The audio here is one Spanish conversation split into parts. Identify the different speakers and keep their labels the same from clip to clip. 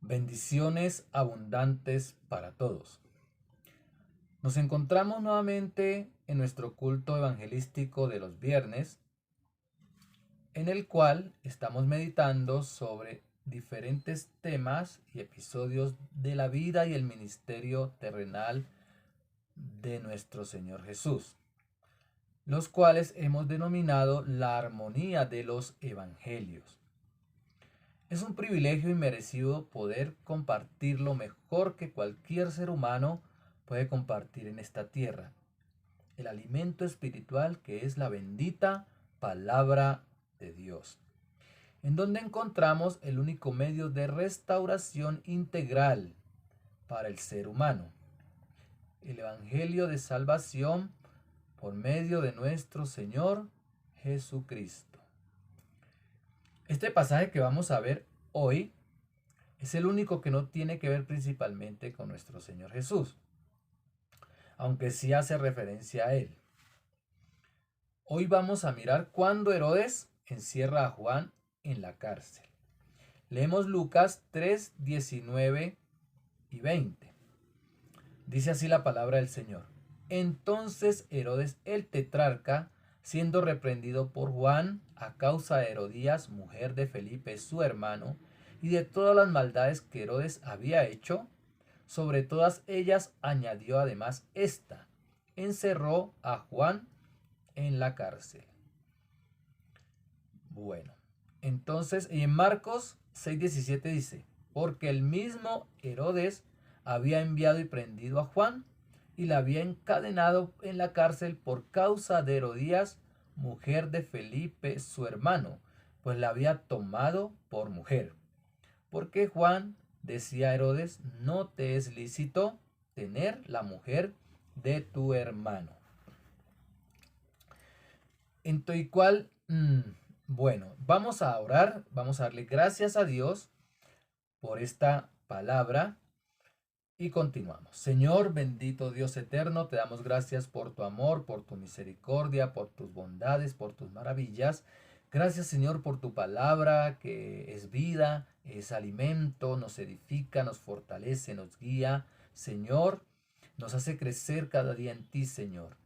Speaker 1: Bendiciones abundantes para todos. Nos encontramos nuevamente en nuestro culto evangelístico de los viernes, en el cual estamos meditando sobre diferentes temas y episodios de la vida y el ministerio terrenal de nuestro Señor Jesús, los cuales hemos denominado la armonía de los evangelios. Es un privilegio y merecido poder compartir lo mejor que cualquier ser humano puede compartir en esta tierra, el alimento espiritual que es la bendita palabra de Dios, en donde encontramos el único medio de restauración integral para el ser humano, el Evangelio de salvación por medio de nuestro Señor Jesucristo. Este pasaje que vamos a ver hoy es el único que no tiene que ver principalmente con nuestro Señor Jesús, aunque sí hace referencia a él. Hoy vamos a mirar cuando Herodes encierra a Juan en la cárcel. Leemos Lucas 3, 19 y 20. Dice así la palabra del Señor. Entonces Herodes el tetrarca, siendo reprendido por Juan a causa de Herodías, mujer de Felipe, su hermano, y de todas las maldades que Herodes había hecho, sobre todas ellas añadió además esta: encerró a Juan en la cárcel. Bueno, entonces en Marcos 6:17 dice, porque el mismo Herodes había enviado y prendido a Juan y la había encadenado en la cárcel por causa de Herodías, mujer de Felipe, su hermano, pues la había tomado por mujer. Porque Juan decía a Herodes, no te es lícito tener la mujer de tu hermano. Entonces, bueno, vamos a orar, vamos a darle gracias a Dios por esta palabra y continuamos. Señor, bendito Dios eterno, te damos gracias por tu amor, por tu misericordia, por tus bondades, por tus maravillas. Gracias, Señor, por tu palabra que es vida, es alimento, nos edifica, nos fortalece, nos guía. Señor, nos hace crecer cada día en ti, Señor.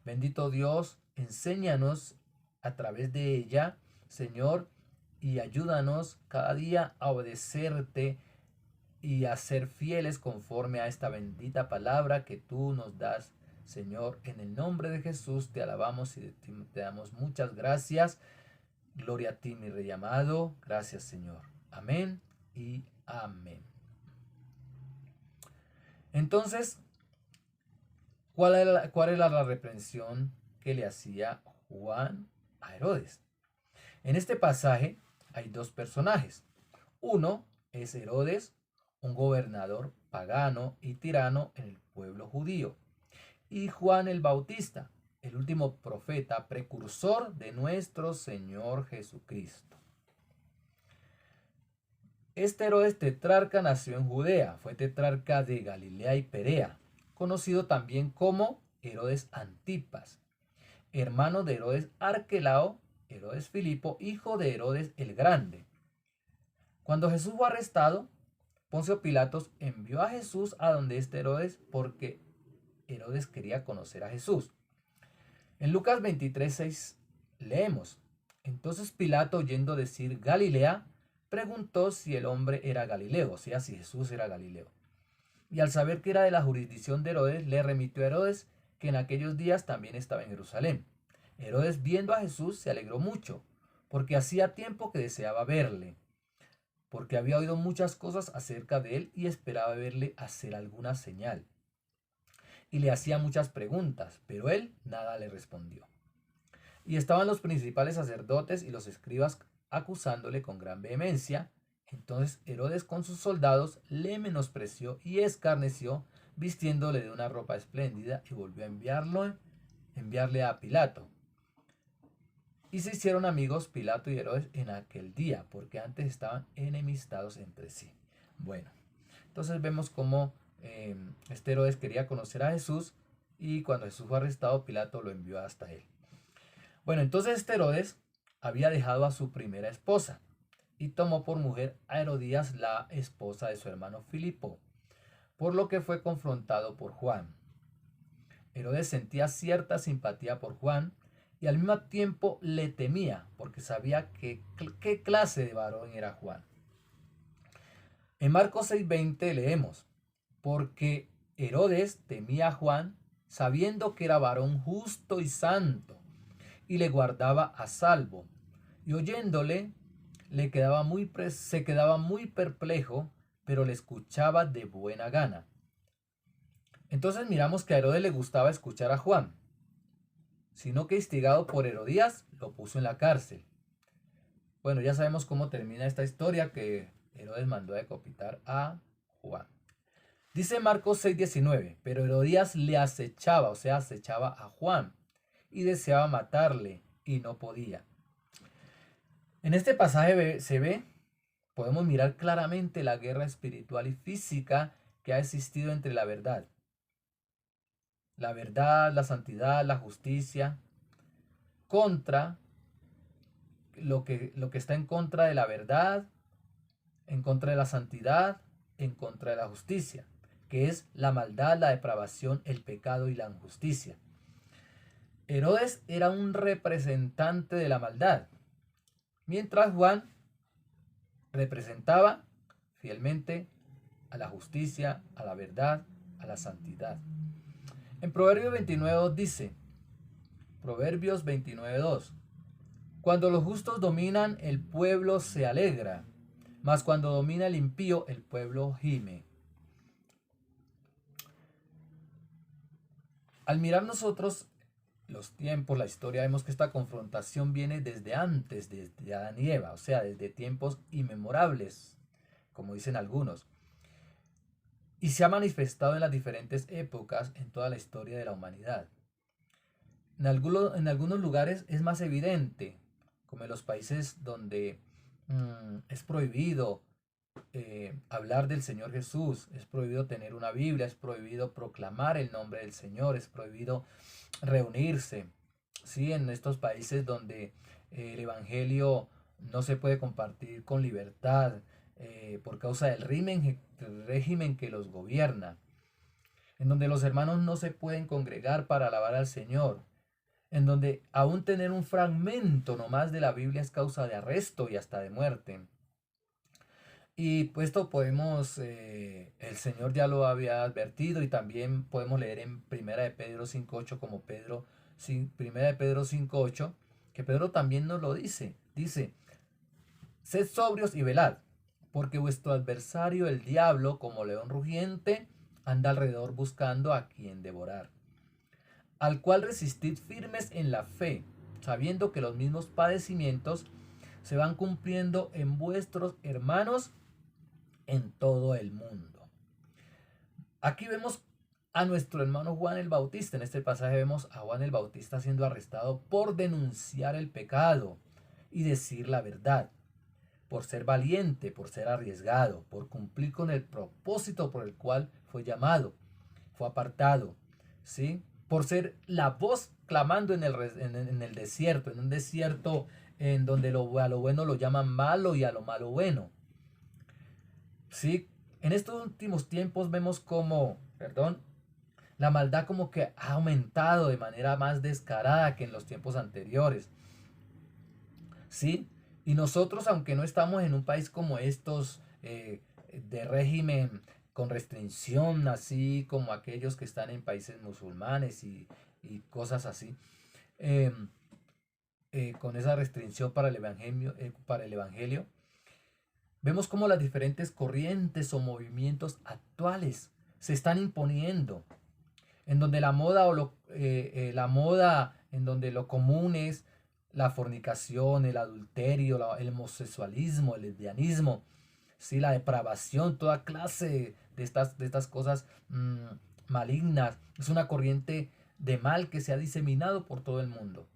Speaker 1: Bendito Dios, enséñanos a través de ella, Señor, y ayúdanos cada día a obedecerte y a ser fieles conforme a esta bendita palabra que tú nos das, Señor. En el nombre de Jesús te alabamos y te damos muchas gracias. Gloria a ti, mi Rey amado. Gracias, Señor. Amén y amén. Entonces, ¿cuál era la reprensión que le hacía Juan a Herodes? En este pasaje hay dos personajes. Uno es Herodes, un gobernador pagano y tirano en el pueblo judío. Y Juan el Bautista, el último profeta precursor de nuestro Señor Jesucristo. Este Herodes tetrarca nació en Judea, fue tetrarca de Galilea y Perea, conocido también como Herodes Antipas, hermano de Herodes Arquelao, Herodes Filipo, hijo de Herodes el Grande. Cuando Jesús fue arrestado, Poncio Pilatos envió a Jesús a donde este Herodes porque Herodes quería conocer a Jesús. En Lucas 23:6 leemos, entonces Pilato, oyendo decir Galilea, preguntó si el hombre era Galileo, o sea, si Jesús era Galileo. Y al saber que era de la jurisdicción de Herodes, le remitió a Herodes, que en aquellos días también estaba en Jerusalén. Herodes, viendo a Jesús, se alegró mucho, porque hacía tiempo que deseaba verle, porque había oído muchas cosas acerca de él y esperaba verle hacer alguna señal. Y le hacía muchas preguntas, pero él nada le respondió. Y estaban los principales sacerdotes y los escribas acusándole con gran vehemencia. Entonces Herodes con sus soldados le menospreció y escarneció, vistiéndole de una ropa espléndida, y volvió a enviarle a Pilato. Y se hicieron amigos Pilato y Herodes en aquel día, porque antes estaban enemistados entre sí. Bueno, entonces vemos cómo este Herodes quería conocer a Jesús, y cuando Jesús fue arrestado, Pilato lo envió hasta él. Bueno, entonces este Herodes había dejado a su primera esposa, y tomó por mujer a Herodías, la esposa de su hermano Filipo, por lo que fue confrontado por Juan. Herodes sentía cierta simpatía por Juan y al mismo tiempo le temía porque sabía qué clase de varón era Juan. En Marcos 6:20 leemos, porque Herodes temía a Juan sabiendo que era varón justo y santo y le guardaba a salvo, y oyéndole se quedaba muy perplejo, pero le escuchaba de buena gana. Entonces miramos que a Herodes le gustaba escuchar a Juan, sino que instigado por Herodías lo puso en la cárcel. Bueno, ya sabemos cómo termina esta historia, que Herodes mandó a decapitar a Juan. Dice Marcos 6:19, pero Herodías le acechaba, o sea, acechaba a Juan y deseaba matarle y no podía. En este pasaje podemos mirar claramente la guerra espiritual y física que ha existido entre la verdad, la santidad, la justicia, contra lo que está en contra de la verdad, en contra de la santidad, en contra de la justicia, que es la maldad, la depravación, el pecado y la injusticia. Herodes era un representante de la maldad, mientras Juan representaba fielmente a la justicia, a la verdad, a la santidad. En Proverbios 29:2 dice, Proverbios 29:2, cuando los justos dominan, el pueblo se alegra, mas cuando domina el impío, el pueblo gime. Al mirar nosotros los tiempos, la historia, vemos que esta confrontación viene desde antes, desde Adán y Eva, o sea, desde tiempos inmemorables, como dicen algunos, y se ha manifestado en las diferentes épocas en toda la historia de la humanidad. En algunos lugares es más evidente, como en los países donde es prohibido hablar del Señor Jesús, es prohibido tener una Biblia, es prohibido proclamar el nombre del Señor, es prohibido reunirse, ¿sí? En estos países donde el Evangelio no se puede compartir con libertad por causa del régimen que los gobierna, en donde los hermanos no se pueden congregar para alabar al Señor, en donde aún tener un fragmento nomás de la Biblia es causa de arresto y hasta de muerte. Y pues esto podemos, el Señor ya lo había advertido, y también podemos leer en Primera de Pedro 5:8 como Primera de Pedro 5:8, que Pedro también nos lo dice, sed sobrios y velad, porque vuestro adversario el diablo, como león rugiente, anda alrededor buscando a quien devorar, al cual resistid firmes en la fe, sabiendo que los mismos padecimientos se van cumpliendo en vuestros hermanos en todo el mundo. Aquí vemos a nuestro hermano Juan el Bautista. En este pasaje vemos a Juan el Bautista siendo arrestado por denunciar el pecado y decir la verdad, por ser valiente, por ser arriesgado, por cumplir con el propósito por el cual fue llamado, fue apartado, ¿sí? Por ser la voz clamando en el desierto, en un desierto en donde a lo bueno lo llaman malo y a lo malo bueno. ¿Sí? En estos últimos tiempos vemos como, la maldad como que ha aumentado de manera más descarada que en los tiempos anteriores. ¿Sí? Y nosotros, aunque no estamos en un país como estos, de régimen con restricción, así como aquellos que están en países musulmanes y cosas así, eh, con esa restricción para el evangelio, vemos cómo las diferentes corrientes o movimientos actuales se están imponiendo, en donde la moda, en donde lo común es la fornicación, el adulterio, el homosexualismo, el lesbianismo, ¿sí? La depravación, toda clase de estas cosas malignas. Es una corriente de mal que se ha diseminado por todo el mundo,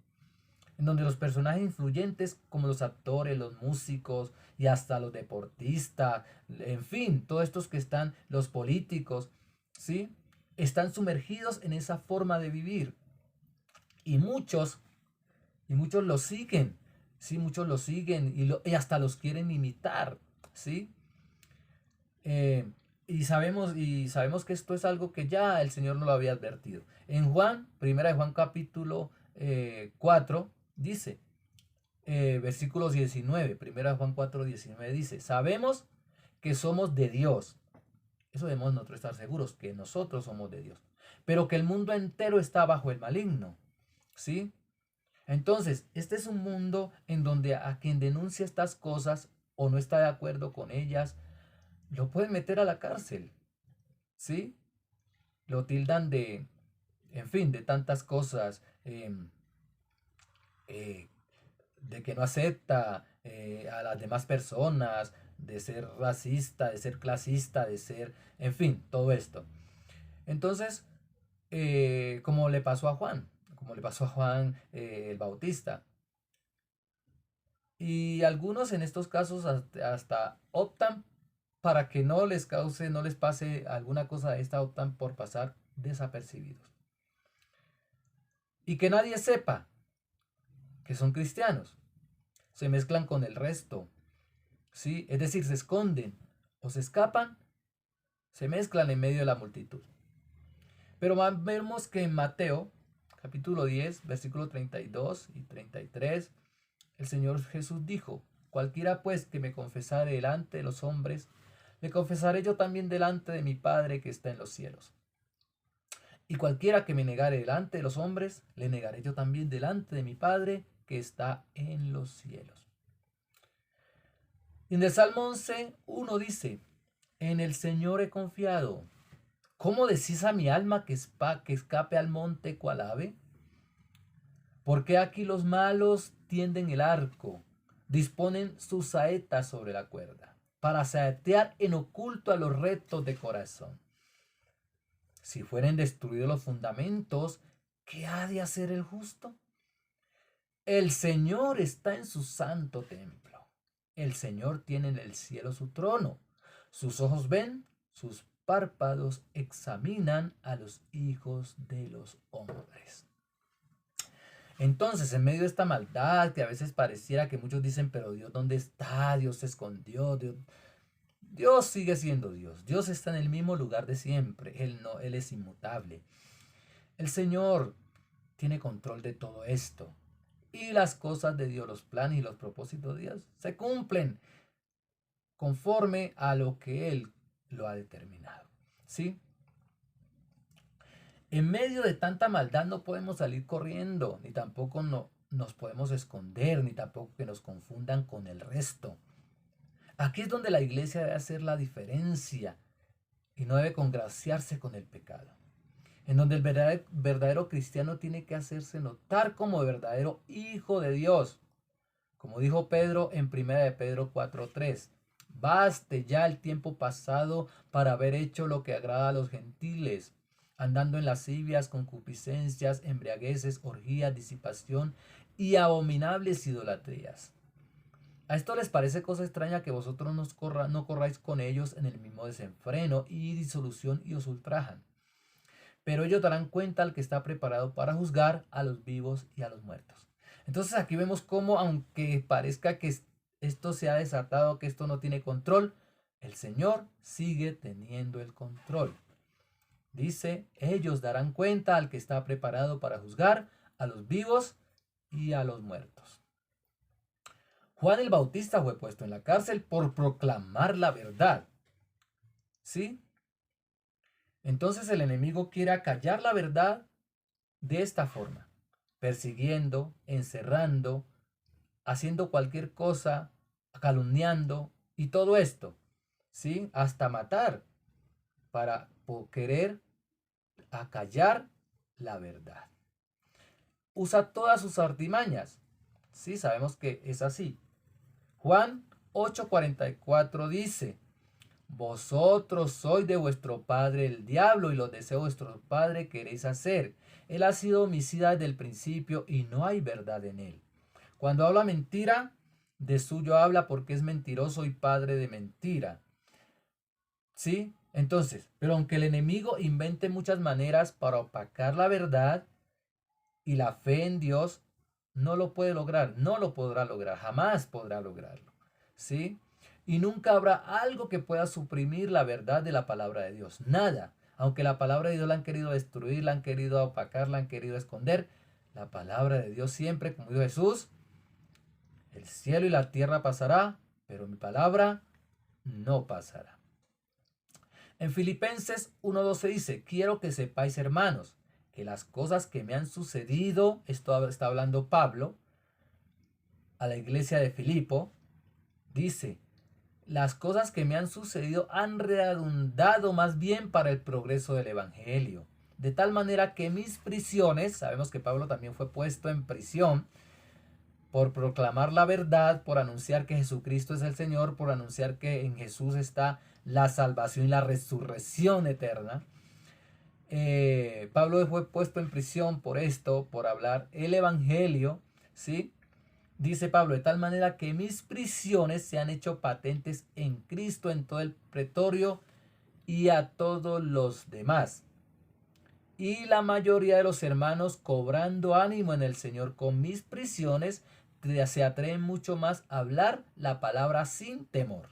Speaker 1: en donde los personajes influyentes como los actores, los músicos y hasta los deportistas, en fin, todos estos que están, los políticos, ¿sí? Están sumergidos en esa forma de vivir. Y muchos lo siguen, Sí, muchos lo siguen y hasta los quieren imitar, ¿sí? Eh, y sabemos que esto es algo que ya el Señor nos lo había advertido. En Juan, primera de Juan capítulo 4, dice, versículos 19, primera de Juan 4, 19 dice, sabemos que somos de Dios. Eso debemos nosotros estar seguros, que nosotros somos de Dios. Pero que el mundo entero está bajo el maligno, ¿sí? Entonces, este es un mundo en donde a quien denuncia estas cosas o no está de acuerdo con ellas, lo pueden meter a la cárcel, ¿sí? Lo tildan de, en fin, de tantas cosas, eh, de que no acepta a las demás personas, de ser racista, de ser clasista, de ser, en fin, todo esto. Entonces, como le pasó a Juan, como le pasó a Juan el Bautista. Y algunos en estos casos hasta optan para que no les cause, no les pase alguna cosa de esta, optan por pasar desapercibidos. Y que nadie sepa que son cristianos. Se mezclan con el resto, ¿sí? Es decir, se esconden o se escapan, se mezclan en medio de la multitud. Pero vemos que en Mateo, capítulo 10, versículo 32 y 33, el Señor Jesús dijo, cualquiera pues que me confesare delante de los hombres, le confesaré yo también delante de mi Padre que está en los cielos. Y cualquiera que me negare delante de los hombres, le negaré yo también delante de mi Padre que está en los cielos. Y en el Salmo 11, 1 dice, en el Señor he confiado. ¿Cómo decís a mi alma que escape al monte cual ave? Porque aquí los malos tienden el arco, disponen sus saetas sobre la cuerda, para saetear en oculto a los rectos de corazón. Si fueren destruidos los fundamentos, ¿qué ha de hacer el justo? El Señor está en su santo templo. El Señor tiene en el cielo su trono. Sus ojos ven, sus párpados examinan a los hijos de los hombres. Entonces, en medio de esta maldad que a veces pareciera que muchos dicen, pero Dios, ¿dónde está? Dios se escondió. Dios sigue siendo Dios. Dios está en el mismo lugar de siempre. Él es inmutable. El Señor tiene control de todo esto. Y las cosas de Dios, los planes y los propósitos de Dios se cumplen conforme a lo que Él lo ha determinado. ¿Sí? En medio de tanta maldad no podemos salir corriendo, ni tampoco nos podemos esconder, ni tampoco que nos confundan con el resto. Aquí es donde la iglesia debe hacer la diferencia y no debe congraciarse con el pecado. En donde el verdadero cristiano tiene que hacerse notar como verdadero hijo de Dios. Como dijo Pedro en 1 de Pedro 4:3. Baste ya el tiempo pasado para haber hecho lo que agrada a los gentiles, andando en lascivias, concupiscencias, embriagueces, orgías, disipación y abominables idolatrías. A esto les parece cosa extraña que vosotros no corráis con ellos en el mismo desenfreno y disolución y os ultrajan. Pero ellos darán cuenta al que está preparado para juzgar a los vivos y a los muertos. Entonces aquí vemos cómo, aunque parezca que esto se ha desatado, que esto no tiene control, el Señor sigue teniendo el control. Dice, ellos darán cuenta al que está preparado para juzgar a los vivos y a los muertos. Juan el Bautista fue puesto en la cárcel por proclamar la verdad. ¿Sí? Entonces el enemigo quiere acallar la verdad de esta forma, persiguiendo, encerrando, haciendo cualquier cosa, calumniando y todo esto, ¿sí? Hasta matar para querer acallar la verdad. Usa todas sus artimañas, ¿sí? Sabemos que es así. Juan 8:44 dice, vosotros sois de vuestro padre el diablo y los deseos de vuestro padre queréis hacer. Él ha sido homicida desde el principio y no hay verdad en él. Cuando habla mentira, de suyo habla porque es mentiroso y padre de mentira. ¿Sí? Entonces, pero aunque el enemigo invente muchas maneras para opacar la verdad y la fe en Dios, no lo puede lograr, no lo podrá lograr, jamás podrá lograrlo, ¿sí? Y nunca habrá algo que pueda suprimir la verdad de la palabra de Dios, nada. Aunque la palabra de Dios la han querido destruir, la han querido opacar, la han querido esconder, la palabra de Dios siempre, como dijo Jesús, el cielo y la tierra pasará, pero mi palabra no pasará. En Filipenses 1:12 dice, quiero que sepáis, hermanos, que las cosas que me han sucedido, esto está hablando Pablo a la iglesia de Filipo, dice, las cosas que me han sucedido han redundado más bien para el progreso del evangelio. De tal manera que mis prisiones, sabemos que Pablo también fue puesto en prisión por proclamar la verdad, por anunciar que Jesucristo es el Señor, por anunciar que en Jesús está la salvación y la resurrección eterna. Pablo fue puesto en prisión por esto, por hablar el evangelio, ¿sí? Dice Pablo, de tal manera que mis prisiones se han hecho patentes en Cristo en todo el pretorio y a todos los demás. Y la mayoría de los hermanos, cobrando ánimo en el Señor con mis prisiones, se atreven mucho más a hablar la palabra sin temor.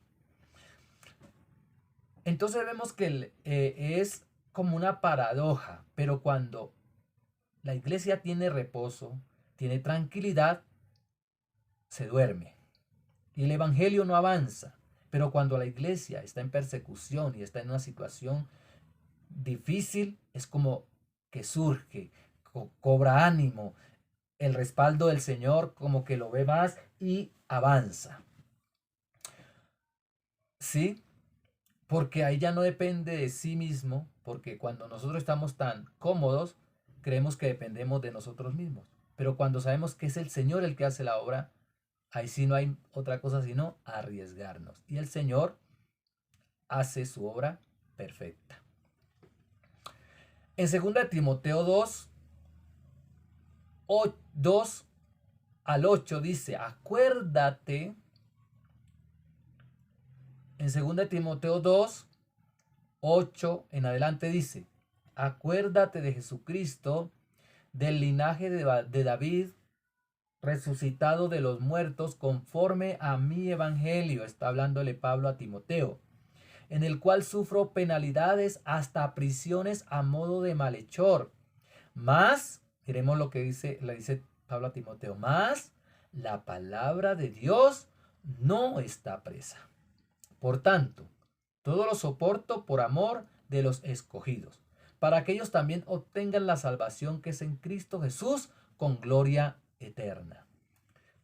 Speaker 1: Entonces vemos que es como una paradoja, pero cuando la iglesia tiene reposo, tiene tranquilidad, se duerme y el evangelio no avanza. Pero cuando la iglesia está en persecución y está en una situación difícil, es como que surge, cobra ánimo, el respaldo del Señor como que lo ve más y avanza. ¿Sí? Porque ahí ya no depende de sí mismo, porque cuando nosotros estamos tan cómodos, creemos que dependemos de nosotros mismos. Pero cuando sabemos que es el Señor el que hace la obra, ahí sí no hay otra cosa sino arriesgarnos. Y el Señor hace su obra perfecta. En 2 Timoteo 2 al 8 dice, acuérdate, en 2 Timoteo 2:8 en adelante dice, acuérdate de Jesucristo, del linaje de David, resucitado de los muertos conforme a mi evangelio, está hablándole Pablo a Timoteo, en el cual sufro penalidades hasta prisiones a modo de malhechor. Más, miremos lo que le dice Pablo a Timoteo, más la palabra de Dios no está presa. Por tanto, todo lo soporto por amor de los escogidos, para que ellos también obtengan la salvación que es en Cristo Jesús con gloria eterna.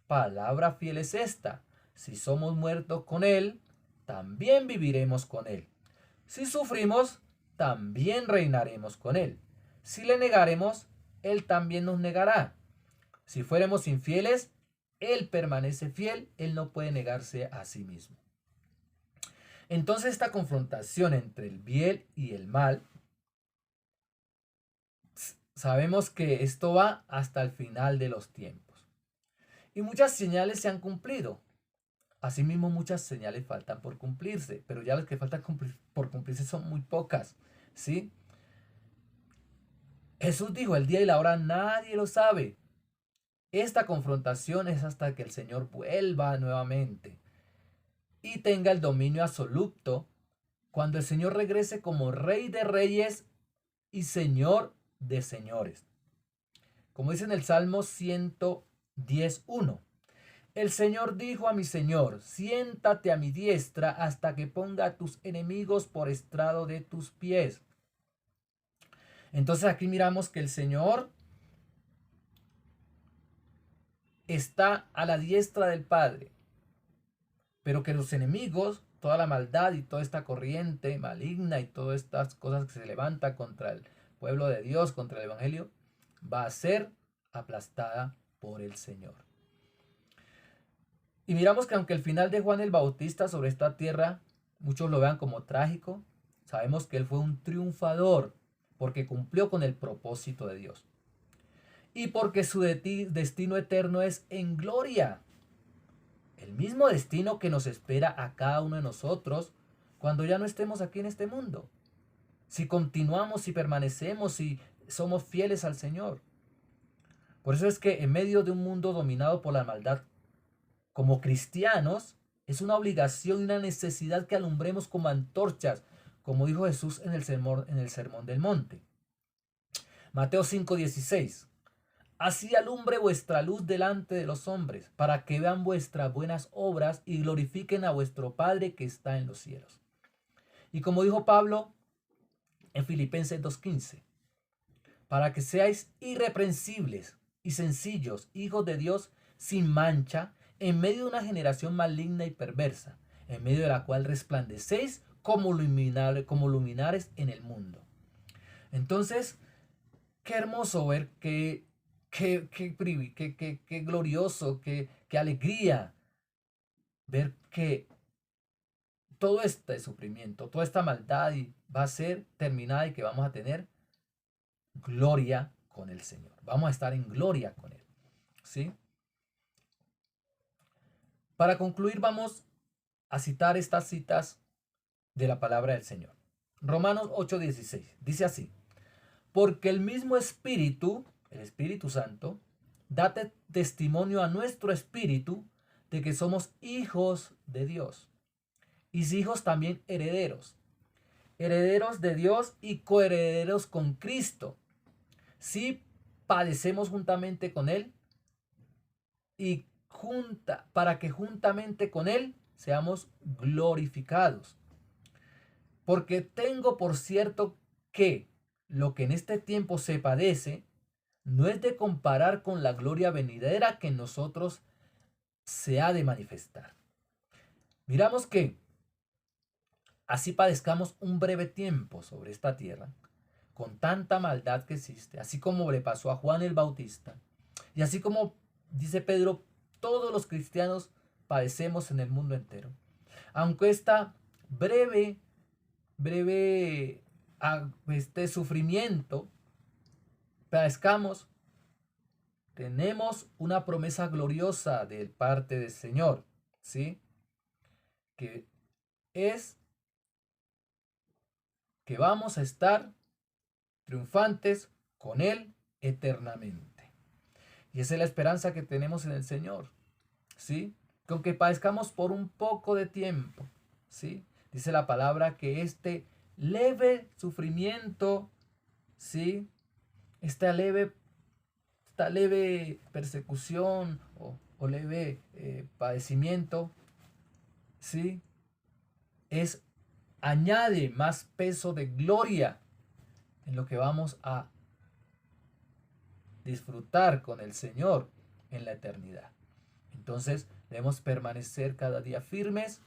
Speaker 1: Palabra fiel es esta: si somos muertos con Él, también viviremos con Él. Si sufrimos, también reinaremos con Él. Si le negaremos, Él también nos negará. Si fuéramos infieles, Él permanece fiel, Él no puede negarse a sí mismo. Entonces esta confrontación entre el bien y el mal, sabemos que esto va hasta el final de los tiempos. Y muchas señales se han cumplido. Asimismo, muchas señales faltan por cumplirse, pero ya las que faltan por cumplirse son muy pocas, ¿sí? Jesús dijo, el día y la hora nadie lo sabe. Esta confrontación es hasta que el Señor vuelva nuevamente y tenga el dominio absoluto, cuando el Señor regrese como Rey de Reyes y Señor de Señores. Como dice en el Salmo 110:1. El Señor dijo a mi Señor, siéntate a mi diestra hasta que ponga a tus enemigos por estrado de tus pies. Entonces aquí miramos que el Señor está a la diestra del Padre, pero que los enemigos, toda la maldad y toda esta corriente maligna y todas estas cosas que se levantan contra el pueblo de Dios, contra el Evangelio, va a ser aplastada por el Señor. Y miramos que aunque el final de Juan el Bautista sobre esta tierra, muchos lo vean como trágico, sabemos que él fue un triunfador porque cumplió con el propósito de Dios. Y porque su destino eterno es en gloria. El mismo destino que nos espera a cada uno de nosotros cuando ya no estemos aquí en este mundo. Si continuamos, si permanecemos, si somos fieles al Señor. Por eso es que en medio de un mundo dominado por la maldad, como cristianos, es una obligación y una necesidad que alumbremos como antorchas, como dijo Jesús en el sermón del monte. Mateo 5:16. Así alumbre vuestra luz delante de los hombres, para que vean vuestras buenas obras y glorifiquen a vuestro Padre que está en los cielos. Y como dijo Pablo en Filipenses 2:15, para que seáis irreprensibles y sencillos, hijos de Dios, sin mancha, en medio de una generación maligna y perversa, en medio de la cual resplandecéis como luminares en el mundo. Entonces, qué hermoso ver, qué glorioso, qué alegría ver que todo este sufrimiento, toda esta maldad va a ser terminada y que vamos a tener gloria con el Señor. Vamos a estar en gloria con Él. ¿Sí? Para concluir, vamos a citar estas citas de la palabra del Señor. Romanos 8:16 dice así: porque el mismo Espíritu, el Espíritu Santo, da testimonio a nuestro espíritu de que somos hijos de Dios. Y si hijos, también herederos. Herederos de Dios y coherederos con Cristo. Si padecemos juntamente con Él y para que juntamente con Él seamos glorificados. Porque tengo por cierto que lo que en este tiempo se padece no es de comparar con la gloria venidera que en nosotros se ha de manifestar. Miramos que así padezcamos un breve tiempo sobre esta tierra, con tanta maldad que existe, así como le pasó a Juan el Bautista, y así como dice Pedro, todos los cristianos padecemos en el mundo entero. Aunque esta breve este sufrimiento padezcamos, tenemos una promesa gloriosa de parte del Señor, ¿sí? Que es que vamos a estar triunfantes con Él eternamente. Y esa es la esperanza que tenemos en el Señor, ¿sí? Que aunque padezcamos por un poco de tiempo, ¿sí? Dice la palabra que este leve sufrimiento, ¿sí? Esta leve persecución o leve padecimiento, ¿sí? Añade más peso de gloria en lo que vamos a disfrutar con el Señor en la eternidad. Entonces debemos permanecer cada día firmes,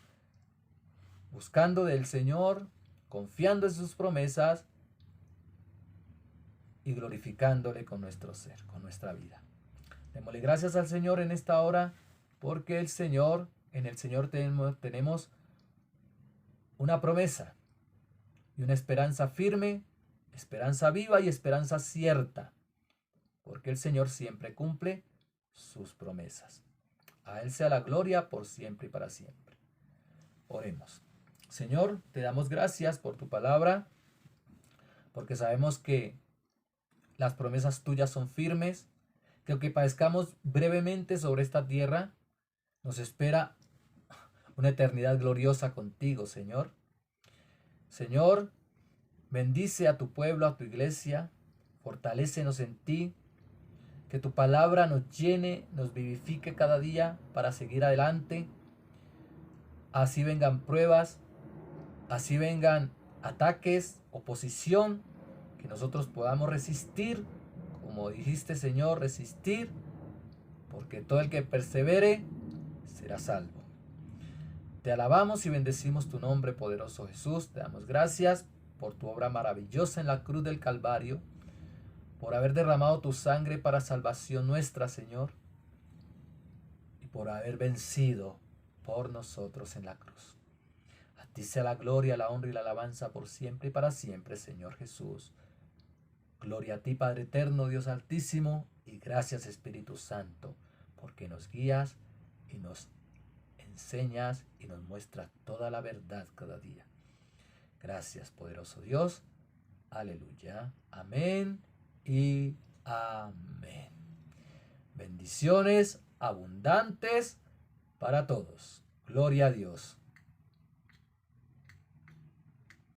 Speaker 1: buscando del Señor, confiando en sus promesas y glorificándole con nuestro ser, con nuestra vida. Démosle gracias al Señor en esta hora, porque en el Señor tenemos una promesa y una esperanza firme, esperanza viva y esperanza cierta, porque el Señor siempre cumple sus promesas. A Él sea la gloria por siempre y para siempre. Oremos. Señor, te damos gracias por tu palabra, porque sabemos que las promesas tuyas son firmes, que aunque padezcamos brevemente sobre esta tierra, nos espera una eternidad gloriosa contigo, Señor. Señor, bendice a tu pueblo, a tu iglesia, fortalécenos en ti, que tu palabra nos llene, nos vivifique cada día para seguir adelante. Así vengan pruebas, así vengan ataques, oposición, que nosotros podamos resistir, como dijiste, Señor, resistir, porque todo el que persevere será salvo. Te alabamos y bendecimos tu nombre, poderoso Jesús. Te damos gracias por tu obra maravillosa en la cruz del Calvario, por haber derramado tu sangre para salvación nuestra, Señor, y por haber vencido por nosotros en la cruz. A ti sea la gloria, la honra y la alabanza por siempre y para siempre, Señor Jesús. Gloria a ti, Padre eterno, Dios altísimo, y gracias, Espíritu Santo, porque nos guías y nos enseñas y nos muestras toda la verdad cada día. Gracias, poderoso Dios. Aleluya. Amén y amén. Bendiciones abundantes para todos. Gloria a Dios.